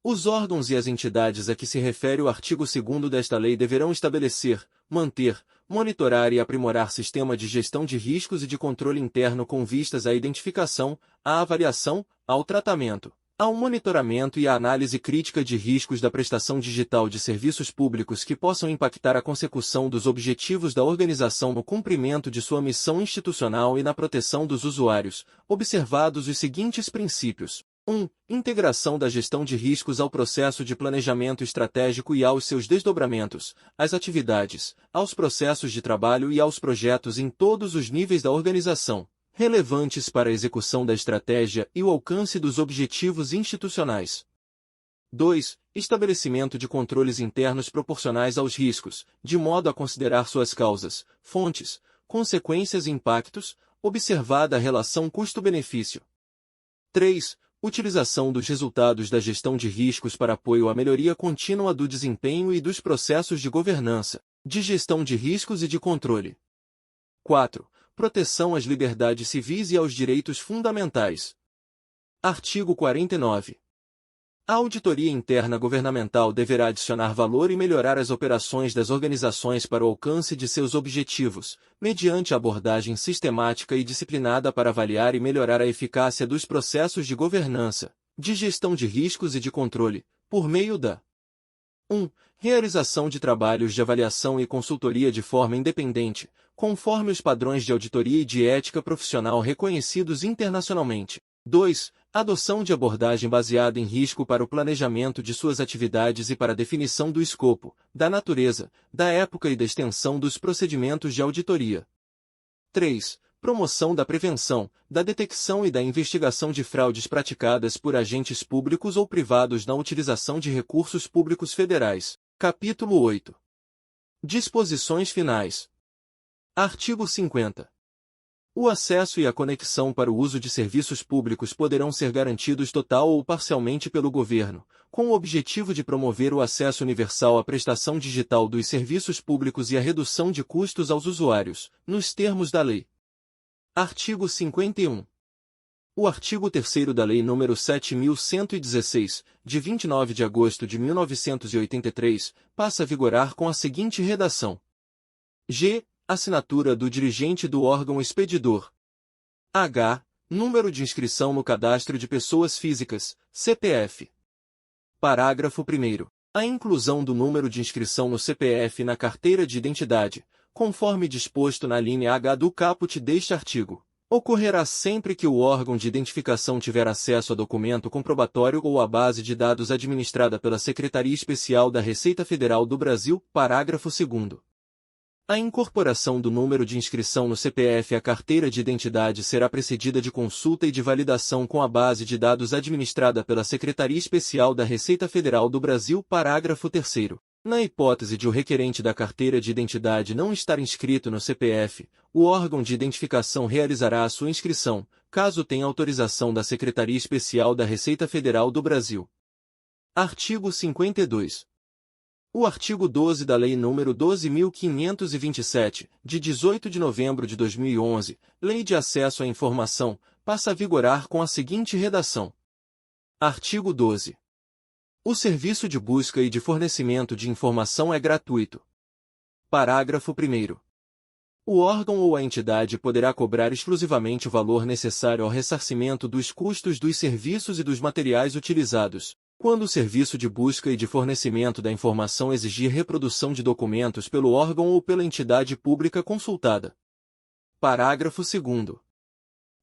Os órgãos e as entidades a que se refere o artigo 2º desta lei deverão estabelecer, manter, monitorar e aprimorar sistema de gestão de riscos e de controle interno com vistas à identificação, à avaliação, ao tratamento, ao monitoramento e à análise crítica de riscos da prestação digital de serviços públicos que possam impactar a consecução dos objetivos da organização no cumprimento de sua missão institucional e na proteção dos usuários, observados os seguintes princípios. 1. Integração da gestão de riscos ao processo de planejamento estratégico e aos seus desdobramentos, às atividades, aos processos de trabalho e aos projetos em todos os níveis da organização, relevantes para a execução da estratégia e o alcance dos objetivos institucionais. 2. Estabelecimento de controles internos proporcionais aos riscos, de modo a considerar suas causas, fontes, consequências e impactos, observada a relação custo-benefício. 3. Utilização dos resultados da gestão de riscos para apoio à melhoria contínua do desempenho e dos processos de governança, de gestão de riscos e de controle. 4. Proteção às liberdades civis e aos direitos fundamentais. Artigo 49. A auditoria interna governamental deverá adicionar valor e melhorar as operações das organizações para o alcance de seus objetivos, mediante abordagem sistemática e disciplinada para avaliar e melhorar a eficácia dos processos de governança, de gestão de riscos e de controle, por meio da 1. Realização de trabalhos de avaliação e consultoria de forma independente, conforme os padrões de auditoria e de ética profissional reconhecidos internacionalmente. 2. Adoção de abordagem baseada em risco para o planejamento de suas atividades e para a definição do escopo, da natureza, da época e da extensão dos procedimentos de auditoria. 3. Promoção da prevenção, da detecção e da investigação de fraudes praticadas por agentes públicos ou privados na utilização de recursos públicos federais. Capítulo 8. Disposições finais. Artigo 50. O acesso e a conexão para o uso de serviços públicos poderão ser garantidos total ou parcialmente pelo governo, com o objetivo de promover o acesso universal à prestação digital dos serviços públicos e a redução de custos aos usuários, nos termos da lei. Artigo 51. O artigo 3º da Lei nº 7.116, de 29 de agosto de 1983, passa a vigorar com a seguinte redação. G. Assinatura do dirigente do órgão expedidor. H. Número de inscrição no Cadastro de Pessoas Físicas, CPF. Parágrafo 1º. A inclusão do número de inscrição no CPF na carteira de identidade, conforme disposto na linha H do caput deste artigo, ocorrerá sempre que o órgão de identificação tiver acesso a documento comprobatório ou à base de dados administrada pela Secretaria Especial da Receita Federal do Brasil. Parágrafo 2º. A incorporação do número de inscrição no CPF à carteira de identidade será precedida de consulta e de validação com a base de dados administrada pela Secretaria Especial da Receita Federal do Brasil. Parágrafo 3º. Na hipótese de o requerente da carteira de identidade não estar inscrito no CPF, o órgão de identificação realizará a sua inscrição, caso tenha autorização da Secretaria Especial da Receita Federal do Brasil. Artigo 52. O artigo 12 da Lei nº 12.527, de 18 de novembro de 2011, Lei de Acesso à Informação, passa a vigorar com a seguinte redação. Artigo 12. O serviço de busca e de fornecimento de informação é gratuito. Parágrafo 1º. O órgão ou a entidade poderá cobrar exclusivamente o valor necessário ao ressarcimento dos custos dos serviços e dos materiais utilizados, quando o serviço de busca e de fornecimento da informação exigir reprodução de documentos pelo órgão ou pela entidade pública consultada. Parágrafo 2º.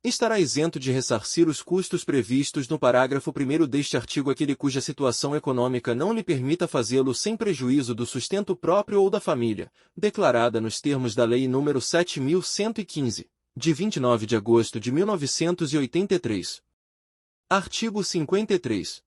estará isento de ressarcir os custos previstos no parágrafo 1º deste artigo aquele cuja situação econômica não lhe permita fazê-lo sem prejuízo do sustento próprio ou da família, declarada nos termos da Lei nº 7.115, de 29 de agosto de 1983. Artigo 53.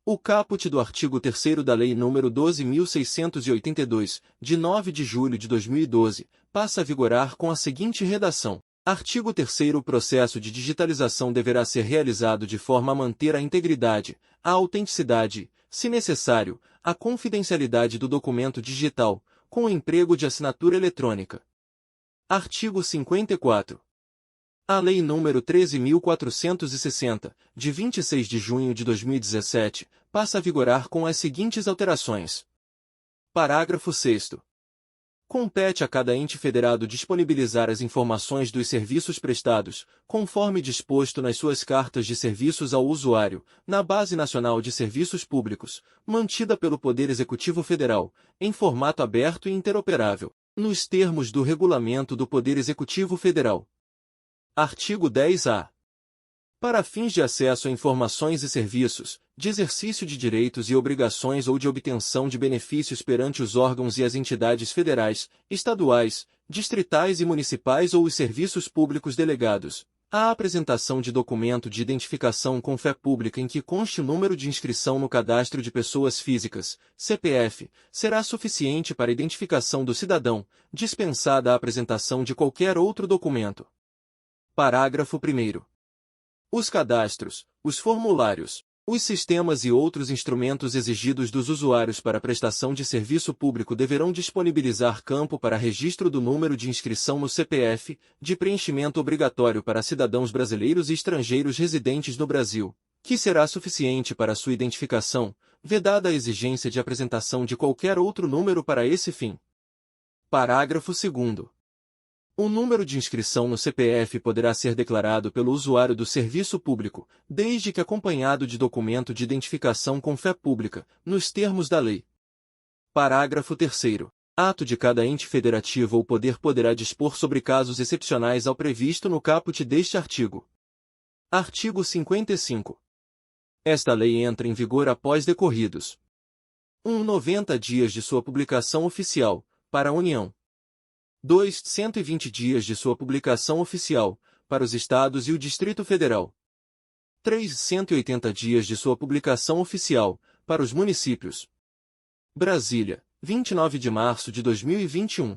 O caput do artigo 3º da Lei nº 12.682, de 9 de julho de 2012, passa a vigorar com a seguinte redação. Artigo 3º. O processo de digitalização deverá ser realizado de forma a manter a integridade, a autenticidade, se necessário, a confidencialidade do documento digital, com o emprego de assinatura eletrônica. Artigo 54. A Lei nº 13.460, de 26 de junho de 2017, passa a vigorar com as seguintes alterações. Parágrafo 6º. Compete a cada ente federado disponibilizar as informações dos serviços prestados, conforme disposto nas suas cartas de serviços ao usuário, na Base Nacional de Serviços Públicos, mantida pelo Poder Executivo Federal, em formato aberto e interoperável, nos termos do Regulamento do Poder Executivo Federal. Artigo 10-A. Para fins de acesso a informações e serviços, de exercício de direitos e obrigações ou de obtenção de benefícios perante os órgãos e as entidades federais, estaduais, distritais e municipais ou os serviços públicos delegados, a apresentação de documento de identificação com fé pública em que conste o número de inscrição no Cadastro de Pessoas Físicas, CPF, será suficiente para a identificação do cidadão, dispensada a apresentação de qualquer outro documento. Parágrafo 1º. Os cadastros, os formulários, os sistemas e outros instrumentos exigidos dos usuários para prestação de serviço público deverão disponibilizar campo para registro do número de inscrição no CPF, de preenchimento obrigatório para cidadãos brasileiros e estrangeiros residentes no Brasil, que será suficiente para sua identificação, vedada a exigência de apresentação de qualquer outro número para esse fim. Parágrafo 2º. O número de inscrição no CPF poderá ser declarado pelo usuário do serviço público, desde que acompanhado de documento de identificação com fé pública, nos termos da lei. Parágrafo 3º. Ato de cada ente federativo ou poder poderá dispor sobre casos excepcionais ao previsto no caput deste artigo. Artigo 55. Esta lei entra em vigor após decorridos 90 dias de sua publicação oficial, para a União. 2. 120 dias de sua publicação oficial, para os Estados e o Distrito Federal. 3. 180 dias de sua publicação oficial, para os municípios. Brasília, 29 de março de 2021.